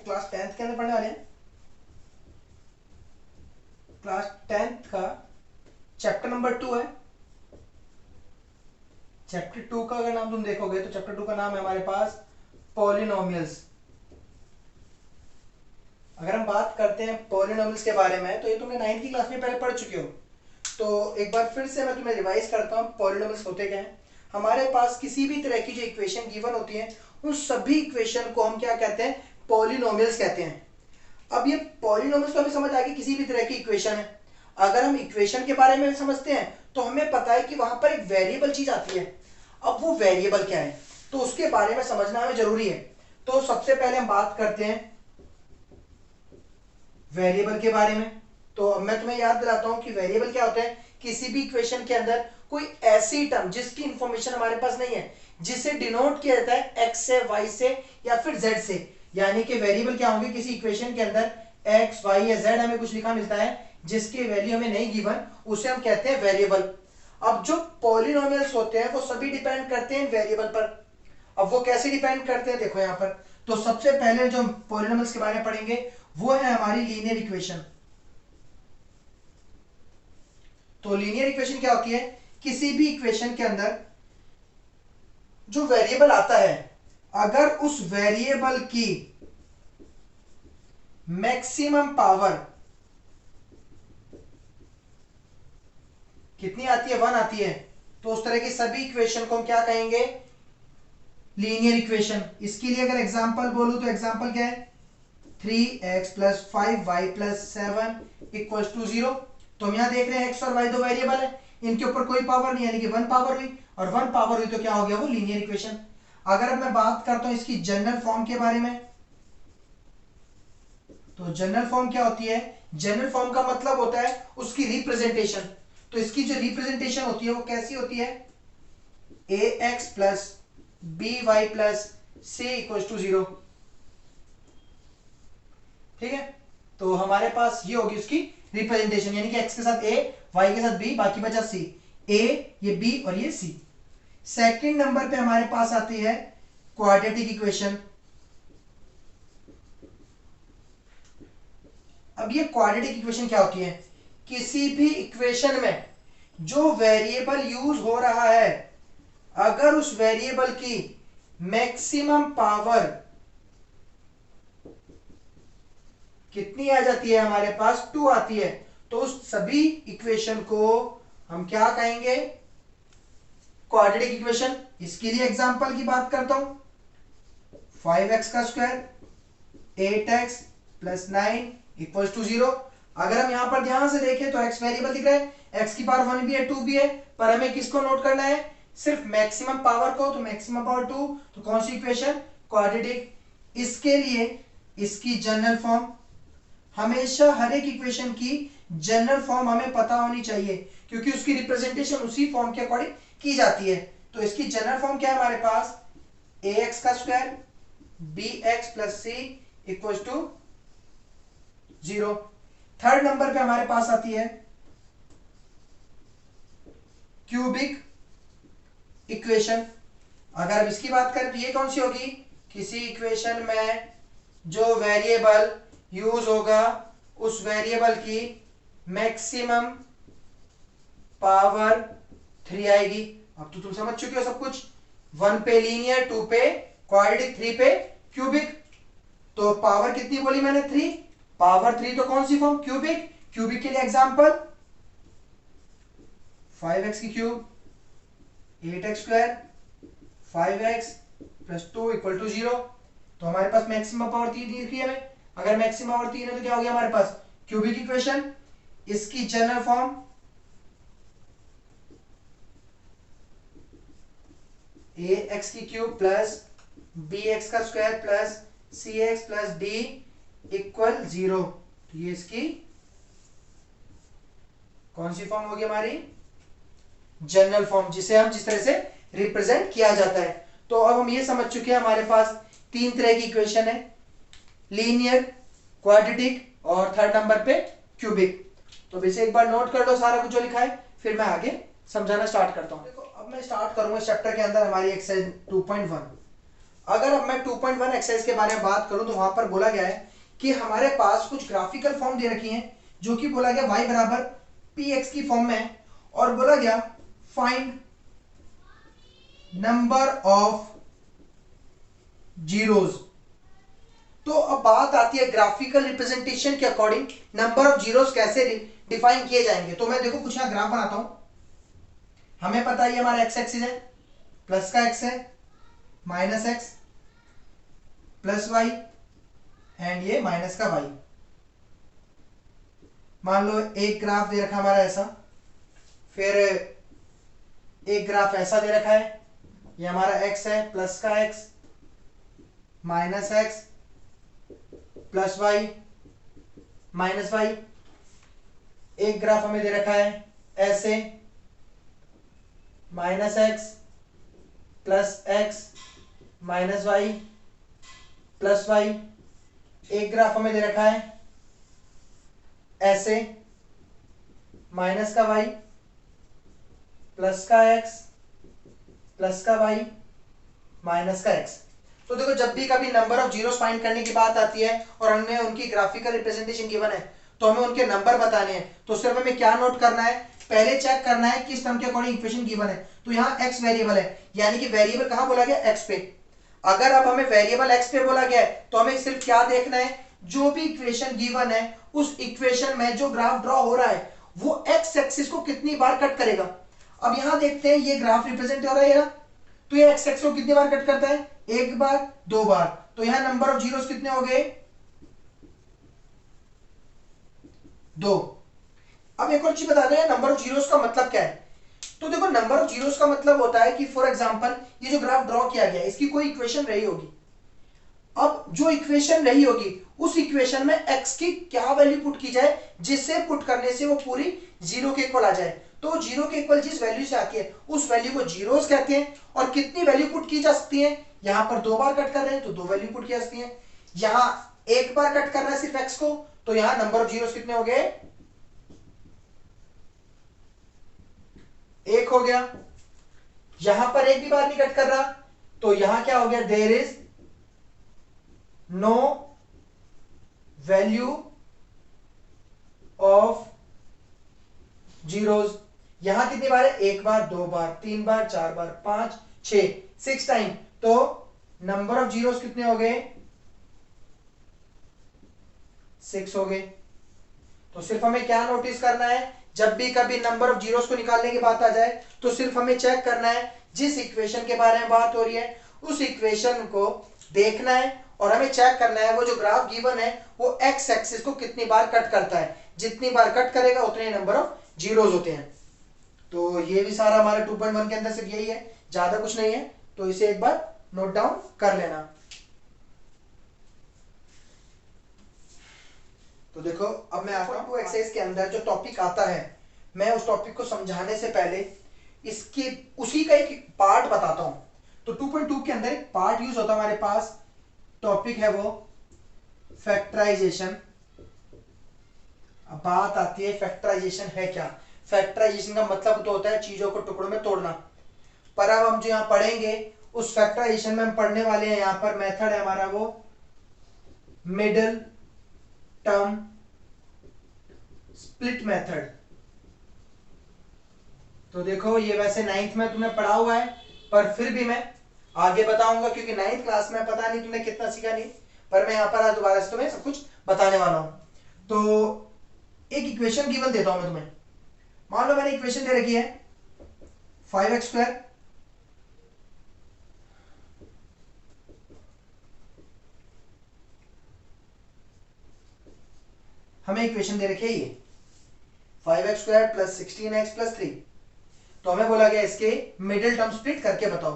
Class 10th के अंदर पढ़ने वाले हैं। क्लास 10th का चैप्टर नंबर 2 है। चैप्टर 2 का अगर नाम तुम देखोगे तो चैप्टर 2 का नाम है हमारे पास पॉलिनोमियल्स। अगर हम बात करते हैं पॉलिनोमियल्स के बारे में तो ये तुमने 9th की क्लास में पहले पढ़ चुके हो, तो एक बार फिर से मैं तुम्हें रिवाइज करता हूँ पॉलिनोमियल्स होते क्या हैं। हमारे पास किसी भी तरह की जो इक्वेशन गिवन होती है उन सभी इक्वेशन को हम क्या कहते हैं, पॉलिनोमियल्स कहते हैं। अब ये पॉलिनोमियल्स तो हमें समझ आ गई, किसी भी तरह की इक्वेशन है। अगर हम इक्वेशन के बारे में समझते हैं तो हमें पता है कि वहां पर एक वेरिएबल चीज आती है। अब वो वेरिएबल क्या है तो उसके बारे में समझना हमें जरूरी है। तो सबसे पहले हम बात करते हैं वेरिएबल के बारे में। तो अब मैं तुम्हें याद दिलाता हूं कि वेरिएबल क्या होता है, किसी भी इक्वेशन के अंदर कोई ऐसी टर्म जिसकी इंफॉर्मेशन हमारे पास नहीं है, जिसे डिनोट किया जाता है x से, y से या फिर z से। यानी कि वेरिएबल क्या होंगे, किसी इक्वेशन के अंदर x, y या z हमें कुछ लिखा मिलता है जिसकी वैल्यू हमें नहीं गिवन, उसे हम कहते हैं वेरिएबल। अब जो पॉलिनोमियल्स होते हैं वो सभी डिपेंड करते हैं वेरिएबल पर। अब वो कैसे डिपेंड करते हैं, देखो यहाँ पर। तो सबसे पहले जो पॉलिनोमियल्स के बारे में पढ़ेंगे वो है हमारी लीनियर इक्वेशन। तो लीनियर इक्वेशन क्या होती है, किसी भी इक्वेशन के अंदर जो वेरिएबल आता है, अगर उस वेरिएबल की मैक्सिमम पावर कितनी आती है, 1 आती है, तो उस तरह की सभी इक्वेशन को हम क्या कहेंगे, लीनियर इक्वेशन। इसके लिए अगर एग्जांपल बोलूं तो एग्जांपल क्या है, 3x + 5y + 7 = 0। तो हम यहां देख रहे हैं x और y दो वेरिएबल है, इनके ऊपर कोई पावर नहीं, यानी कि 1 पावर हुई, और 1 पावर हुई तो क्या हो गया, वो लीनियर इक्वेशन। अगर अब मैं बात करता हूं इसकी जनरल फॉर्म के बारे में, तो जनरल फॉर्म क्या होती है, जनरल फॉर्म का मतलब होता है उसकी रिप्रेजेंटेशन। तो इसकी जो रिप्रेजेंटेशन होती है वो कैसी होती है, ax + by + c = 0। ठीक है, तो हमारे पास ये होगी उसकी रिप्रेजेंटेशन, यानी कि x के साथ a, y के साथ b, बाकी बचा c। a, ये b और ये c। सेकंड नंबर पे हमारे पास आती है क्वाड्रेटिक इक्वेशन। अब ये क्वाड्रेटिक इक्वेशन क्या होती है, किसी भी इक्वेशन में जो वेरिएबल यूज हो रहा है, अगर उस वेरिएबल की मैक्सिमम पावर कितनी आ जाती है, हमारे पास 2 आती है, तो उस सभी इक्वेशन को हम क्या कहेंगे, क्वाड्रेटिक इक्वेशन। इसके लिए एग्जांपल की बात करता हूं, 5x² 8x + 9 = 0। अगर हम यहां पर ध्यान से देखें तो x वेरिएबल दिख रहा है, x की पावर 1 भी है, 2 भी है, पर हमें किसको नोट करना है, सिर्फ मैक्सिमम पावर को। तो मैक्सिमम पावर 2, तो कौन सी इक्वेशन, क्वाड्रेटिक। इसके लिए इसकी जनरल फॉर्म, हमेशा हर एक इक्वेशन की जनरल फॉर्म हमें पता होनी चाहिए, क्योंकि उसकी रिप्रेजेंटेशन उसी फॉर्म के अकॉर्डिंग की जाती है। तो इसकी जनरल फॉर्म क्या है हमारे पास, ax² bx + c = 0। Third number पे हमारे पास आती है क्यूबिक इक्वेशन। अगर अब इसकी बात करें तो ये कौन सी होगी, किसी इक्वेशन में जो वेरिएबल यूज होगा उस वेरिएबल की मैक्सिमम पावर 3 आएगी। अब तो तुम समझ चुके हो सब कुछ, 1 पे लीनियर, 2 पे क्वाड्रेटिक, 3 पे क्यूबिक। तो पावर कितनी बोली मैंने, 3, पावर 3 तो कौन सी फॉर्म, क्यूबिक। क्यूबिक के लिए एग्जांपल 5x³ 8x² 5x + 2 = 0। तो हमारे पास मैक्सिमम पावर 3 दी है हमें, अगर मैक्सिमम पावर 3 है तो क्या हो गया हमारे पास, क्यूबिक इक्वेशन। इसकी general form ax³ + bx² + cx + d = 0। तो ये इसकी कौन सी फॉर्म होगी हमारी, जनरल फॉर्म, जिसे हम जिस तरह से रिप्रेजेंट किया जाता है। तो अब हम ये समझ चुके हैं हमारे पास 3 तरह की इक्वेशन है, लीनियर, क्वाड्रेटिक और थर्ड नंबर पे क्यूबिक। तो वैसे एक बार नोट कर लो सारा कुछ जो लिखा है, फिर मैं आगे समझाना स्टार्ट करता हूं। देखो अब मैं स्टार्ट करूंगा चैप्टर के अंदर हमारी एक्सरसाइज 2.1। अगर अब मैं 2.1 एक्सरसाइज के बारे में बात करूं तो वहां पर बोला गया है कि हमारे पास कुछ ग्राफिकल फॉर्म दे रखी है, जो कि बोला गया y बराबर पी एक्स की फॉर्म में है, और बोला गया फाइंड नंबर ऑफ जीरोज। तो अब बात आती है ग्राफिकल रिप्रेजेंटेशन के अकॉर्डिंग नंबर ऑफ जीरोज कैसे डिफाइन किए जाएंगे। तो मैं देखो कुछ यहां ग्राफ बनाता हूं। हमें पता है ये हमारा एक्स एक्सिस है, प्लस का एक्स है, minus X, plus Y, and ये माइनस का वाई। मान लो एक ग्राफ दे रखा हमारा ऐसा, फिर एक ग्राफ ऐसा दे रखा है, ये हमारा एक्स है, प्लस का X, minus X, plus Y, minus Y. एक ग्राफ हमें दे रखा है ऐसे, minus X, plus X, minus Y, plus Y. एक ग्राफ हमें दे रखा है ऐसे, माइनस का वाई, प्लस का एक्स, प्लस का वाई, माइनस का एक्स। तो देखो जब भी कभी नंबर ऑफ जीरोस फाइंड करने की बात आती है और हमें उनकी ग्राफिकल रिप्रेजेंटेशन गिवन है, तो हमें उनके नंबर बताने हैं। तो सिर्फ हमें क्या नोट करना है, पहले चेक करना है किस टर्म के अकॉर्डिंग इक्वेशन गिवन है। तो यहाँ x वेरिएबल है, यानी कि वेरिएबल कहां बोला गया, x पे। अगर अब हमें वेरिएबल x पे बोला गया है तो हमें सिर्फ क्या देखना है, जो भी इक्वेशन गिवन है उस इक्वेशन में जो ग्राफ ड्रॉ हो रहा है वो x एक्सिस को कितनी बार कट करेगा। अब यहां देखते हैं ये ग्राफ रिप्रेजेंट हो रहा है, तो ये x एक्सिस को कितनी बार कट करता है, एक बार, दो बार। तो यहां नंबर ऑफ जीरोस कितने हो गए, दो। अब एक और चीज बता दो, नंबर ऑफ जीरोस का मतलब क्या है। तो देखो नंबर ऑफ जीरोस का मतलब होता है कि फॉर एग्जांपल ये जो ग्राफ ड्रॉ किया गया है इसकी कोई इक्वेशन रही होगी। अब जो इक्वेशन रही होगी उस इक्वेशन में x की क्या वैल्यू पुट की जाए जिससे पुट करने से वो पूरी जीरो के इक्वल आ जाए। तो जीरो के इक्वल जिस वैल्यू से आती है उस वैल्यू को जीरोस कहते हैं। और कितनी वैल्यू पुट की जा सकती है, यहां पर दो बार कट कर रहे हैं तो दो वैल्यू पुट की जा सकती है। यहां एक बार कट करना है सिर्फ x को, तो यहां नंबर ऑफ जीरोस कितने हो गए, एक हो गया। यहां पर एक भी बार नहीं कट कर रहा, तो यहां क्या हो गया, there is no value of zeros. यहां कितनी बार है, एक बार, दो बार, तीन बार, चार बार, पांच, छह, सिक्स टाइम। तो नंबर ऑफ जीरोस कितने हो गए, सिक्स हो गए। तो सिर्फ हमें क्या नोटिस करना है, जब भी कभी नंबर ऑफ जीरोस को निकालने की बात आ जाए तो सिर्फ हमें चेक करना है जिस इक्वेशन के बारे में बात हो रही है उस इक्वेशन को देखना है, और हमें चेक करना है वो जो ग्राफ गिवन है वो एक्स एक्सिस को कितनी बार कट करता है। जितनी बार कट करेगा उतने नंबर ऑफ जीरोस होते हैं। तो ये भी सारा हमारे 2.1 के अंदर सिर्फ यही है, ज्यादा कुछ नहीं है। तो इसे एक बार नोट डाउन कर लेना। तो देखो अब मैं आता हूं एक्सरसाइज के अंदर जो टॉपिक आता है, मैं उस टॉपिक को समझाने से पहले इसके उसी का एक पार्ट बताता हूं। तो 2.2 के अंदर एक पार्ट यूज होता है हमारे पास, टॉपिक है वो फैक्टराइजेशन। अब बात आती है फैक्टराइजेशन है क्या। फैक्टराइजेशन का मतलब तो होता है चीजों को टुकड़ों में तोड़ना। पर अब हम जो यहां पढ़ेंगे उस फैक्टराइजेशन में हम पढ़ने वाले हैं, यहां पर मेथड है हमारा वो मिडिल टर्म स्प्लिट मेथड। तो देखो ये वैसे नाइन्थ में तुमने पढ़ा हुआ है, पर फिर भी मैं आगे बताऊंगा क्योंकि नाइन्थ क्लास में पता नहीं तुमने कितना सीखा नहीं, पर मैं यहां पर आज दोबारा से तुम्हें सब कुछ बताने वाला हूं। तो एक इक्वेशन गिवन देता हूं मैं तुम्हें। मान लो मैंने इक्वेशन दे रखी है 5x², हमें इक्वेशन दे रखी है ये 5x² प्लस 16x प्लस 3। तो हमें बोला गया इसके मिडिल टर्म स्प्लिट करके बताओ।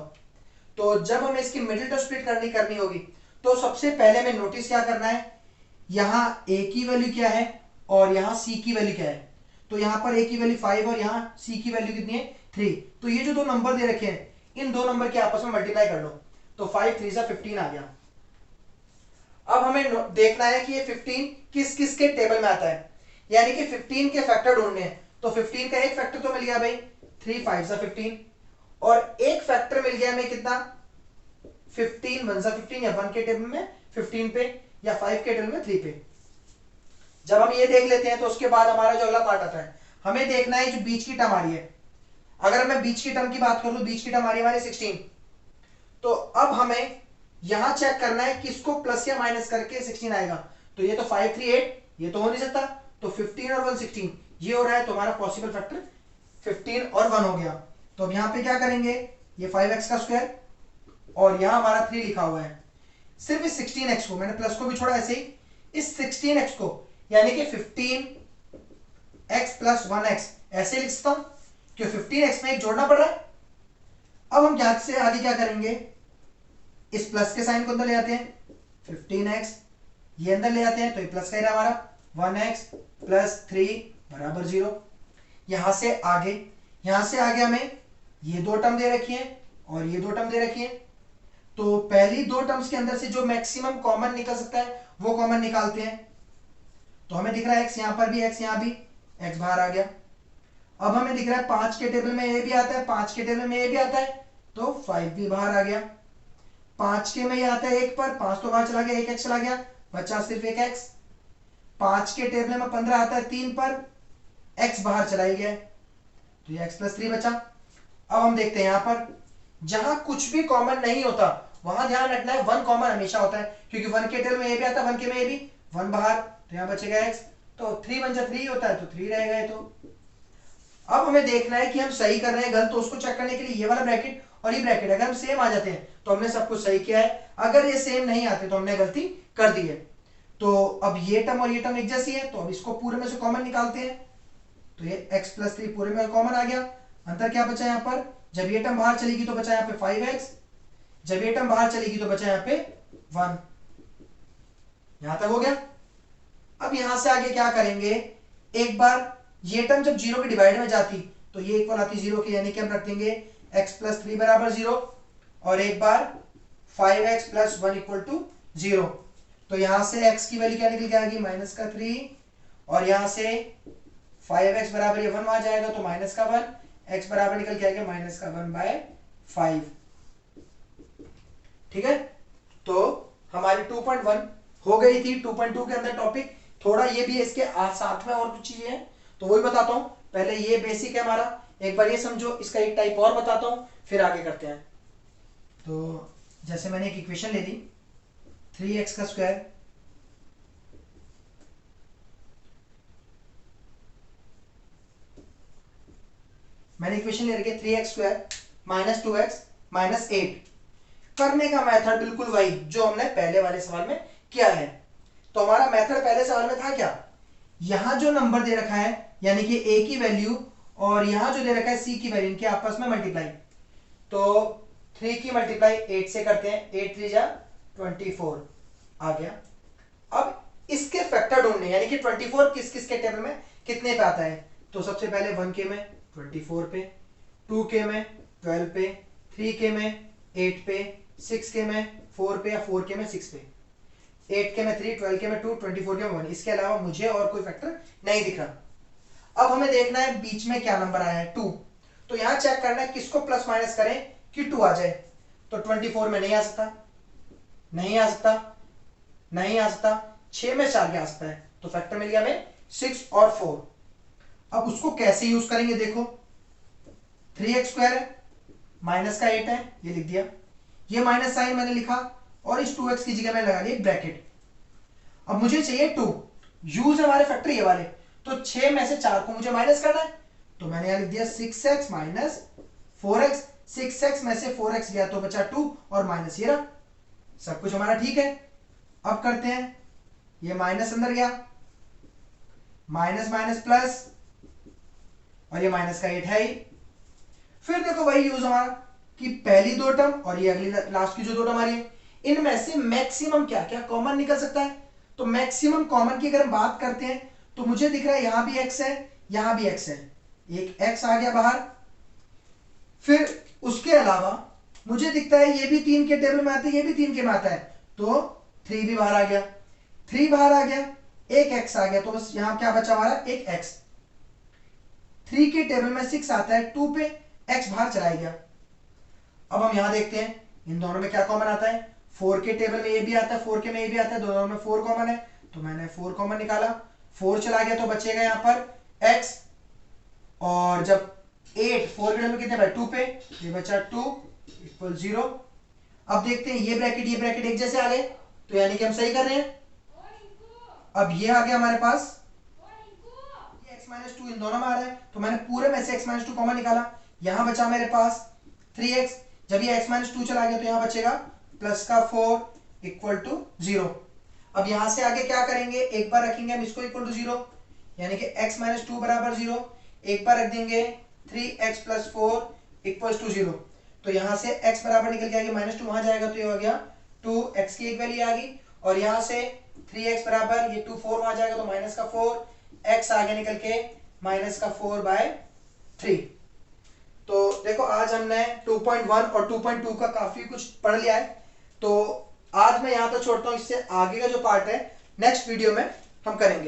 तो जब हमें इसकी मिडिल टर्म स्प्लिट करनी होगी तो सबसे पहले हमें नोटिस क्या करना है, यहां a की वैल्यू क्या है और यहां c की वैल्यू क्या है। तो यहां पर a की वैल्यू 5 और यहां c की वैल्यू कितनी है, 3। तो ये जो दो नंबर दे रखे हैं इन दो नंबर के आपस में मल्टीप्लाई कर लो, तो 5 3 15 आ गया। अब हमें देखना है कि ये 15 किस किस के टेबल में आता है, यानी कि 15 के फैक्टर ढूंढने हैं। तो 15 का एक फैक्टर तो मिल गया भाई 3 5 15, और एक फैक्टर मिल गया हमें कितना 15 1 सा 15 या 1 के टेबल में 15 पे या 5 के टेबल में 3 पे। जब हम ये देख लेते हैं तो उसके बाद हमारा जो अगला पार्ट आता है, हमें देखना है जो बीच की टर्म आ रही है। अगर मैं बीच की टर्म की बात करूं, बीच की टर्म आ रही है हमारी 16, तो अब हमें यहां चेक करना है किसको प्लस या माइनस करके 16 आएगा। तो ये तो 5 3 8, ये तो हो नहीं सकता, तो 15 और 1 16 ये हो रहा है, तो हमारा पॉसिबल फैक्टर 15 और 1 हो गया। तो अब यहां पे क्या करेंगे, ये 5x का स्क्वायर और यहां हमारा 3 लिखा हुआ है। सिर्फ इस 16x को, मैंने प्लस को भी छोड़ा ऐसे ही, इस 16x को यानी कि 15x प्लस 1x ऐसे लिख सकता हूं, क्यों 15x में एक जोड़ना पड़ रहा है। अब हम यहां से आगे क्या करेंगे, इस प्लस के साइन को अंदर ले आते हैं, 15x ये अंदर ले आते हैं, तो ये प्लस का ही रहा हमारा 1x प्लस 3 बराबर 0। यहां से आगे हमें ये दो टर्म दे रखी है और ये दो टर्म दे रखी है, तो पहली दो टर्म्स के अंदर से जो मैक्सिमम कॉमन निकल सकता है वो कॉमन निकालते हैं। तो हमें दिख रहा है x यहां पर भी, x यहां भी, x बाहर आ गया। अब हमें दिख रहा है 5 के टेबल में a भी आता है, 5 के टेबल में a भी आता है, तो 5 भी बाहर आ गया। 5 के में ये आता है 1 पर, 5 तो बाहर चला गया, 1x चला गया, बचा सिर्फ 1x। 5 के टेबल में 15 आता है 3 पर, x बाहर चला ही गया, तो ये x प्लस 3 बचा। अब हम देखते हैं यहां पर जहां कुछ भी कॉमन नहीं होता वहां ध्यान रखना है 1 कॉमन हमेशा होता है, क्योंकि 1 के टेबल में a भी आता है, 1 के में a भी, 1 बाहर, तो यहां बचेगा x, तो 3 1 जा 3 होता है, तो 3 रहेगा ये। तो अब हमें देखना है कि हम सही कर रहे हैं गलत, तो उसको चेक करने के लिए ये वाला ब्रैकेट और ये ब्रैकेट अगर हम सेम आ जाते हैं तो हमने सब कुछ सही किया है, अगर ये सेम नहीं आते तो हमने गलती कर दी है। तो अब ये टर्म और ये टर्म एक जैसी है, तो अब इसको पूरे में से कॉमन निकालते हैं, तो ये x प्लस 3 पूरे में कॉमन आ गया। अंतर क्या बचा यहाँ पर, जब ये टर्म बाहर चलेगी तो बचा यहाँ पे 5x, जब ये टर्म बाहर चलेगी तो बचा यहाँ पे 1। यहां तक हो गया। अब यहां से आगे क्या करेंगे, एक बार ये टर्म जब 0 के डिवाइड में जाती तो ये इक्वल आती 0 की, यानी कि हम रख देंगे x प्लस 3 बराबर 0 और एक बार 5x प्लस 1 इक्वल टू 0। तो यहां से x की वैल्यू क्या निकल के आएगी, माइनस का 3, और यहां से 5x बराबर ये 1 आ जाएगा, तो माइनस का 1, x बराबर निकल के आएगा माइनस का 1/5। ठीक है, तो हमारी 2.1 हो गई थी। 2.2 के अंदर टॉपिक थोड़ा ये भी है, इसके साथ में और कुछ चीजें हैं तो वही बताता हूं। पहले ये बेसिक है हमारा, एक बार ये समझो, इसका एक टाइप और बताता हूं, फिर आगे करते हैं। तो जैसे मैंने एक इक्वेशन ले ली, 3x का स्क्वायर मैंने इक्वेशन ले रखी है 3x square minus 2x minus 8। करने का मेथड बिल्कुल वही जो हमने पहले वाले सवाल में किया है। तो हमारा मेथड पहले सवाल में था क्या, यहां जो नंबर दे रखा है यानी कि a की वैल्यू और यहां जो दे रखा है c की वैल्यू, इनके आपस में मल्टीप्लाई, तो 3 की मल्टीप्लाई 8 से करते हैं, 8 3 जा 24 आ गया। अब इसके फैक्टर ढूंढने, यानी कि 24 किस किस के टेबल में कितने पे आता है, तो सबसे पहले 1 के में 24 पे, 2 के में 12 पे, 3 के में 8 पे, 6 के में 4 पे या 4 के में 6 पे, 8 के में 3, 12 के में 2, 24 के में 1। इसके अलावा मुझे और कोई फैक्टर नहीं दिख रहा। अब हमें देखना है बीच में क्या नंबर आया है 2, तो यहां चेक करना है किसको प्लस माइनस करें कि 2 आ जाए। तो 24 में नहीं आ सकता, नहीं आ सकता, नहीं आ सकता, 6 में 4 क्या आ सकता है, तो फैक्टर मिल गया हमें 6 और 4। अब उसको कैसे यूज करेंगे, देखो 3x स्क्वायर है, माइनस का 8 है, ये लिख दिया, ये माइनस साइन मैंने लिखा और इस 2x की जगह मैंने लगा दिया ब्रैकेट। अब मुझे चाहिए 2, यूज हमारे फैक्टर ये वाले, तो 6 में से 4 को मुझे माइनस करना है, तो मैंने यहां लिख दिया 6x माइनस 4x। 6x में से 4x गया तो बचा 2 और माइनस ये रहा, सब कुछ हमारा ठीक है। अब करते हैं, ये माइनस अंदर गया, माइनस माइनस प्लस, और ये माइनस का 8 है ही। फिर देखो वही यूज हमारा कि पहली दो टर्म और ये अगली लास्ट की जो दो टर्म आ रही है, इनमें से मैक्सिमम क्या क्या कॉमन निकल सकता है। तो मैक्सिमम कॉमन की अगर हम बात करते हैं तो मुझे दिख रहा है यहां भी x है, यहां भी x है, एक x आ गया बाहर। फिर उसके अलावा मुझे दिखता है ये भी 3 के टेबल में आता है, ये भी 3 के में आता है, तो 3 भी बाहर आ गया, 3 बाहर आ गया, एक x आ गया, तो बस यहां क्या बचा हमारा, एक x। 3 के टेबल में 6 आता है, 2 पे x बाहर चला गया। अब हम यहां देखते हैं, इन दोनों में क्या कॉमन आता है, 4 के टेबल में ये भी आता है, 4 के में ये भी आता है, दोनों में 4 कॉमन है, तो मैंने 4 कॉमन निकाला, 4 चला गया तो बचेगा यहाँ पर x, और जब 8 4 के टेबल में कितने पे 2 पे, ये बचा 2 इक्वल 0। अब देखते हैं ये ब्रैकेट एक जैसे आ गए, तो यानी कि हम सही कर रहे हैं। अब ये आ गया हमारे पास, ये x माइनस 2 इन दोनों में आ रहा है, तो मैंने पूरे में से x माइनस 2 कॉमन निकाला, यहां बचा मेरे पास 3x, जब ये x माइनस 2 चला गया तो यहां बचेगा प्लस का 4 इक्वल टू 0। अब यहां से आगे क्या करेंगे, एक बार रखेंगे हम इसको इक्वल टू 0, यानी कि x माइनस 2 बराबर 0, एक बार रख देंगे 3x प्लस 4 इक्वल टू 0, तो यहां से x बराबर निकल के आ गया -2, वहां जाएगा तो ये हो गया 2x की एक वैल्यू आ गई, और यहां से 3x बराबर ये 2 4 वहां जाएगा तो माइनस का 4, x आगे निकल के माइनस का 4/3। तो देखो आज हमने 2.1 और 2.2 का काफी कुछ पढ़ लिया है, तो आज मैं यहां तक छोड़ता हूं, इससे आगे का जो पार्ट है नेक्स्ट वीडियो में हम करेंगे।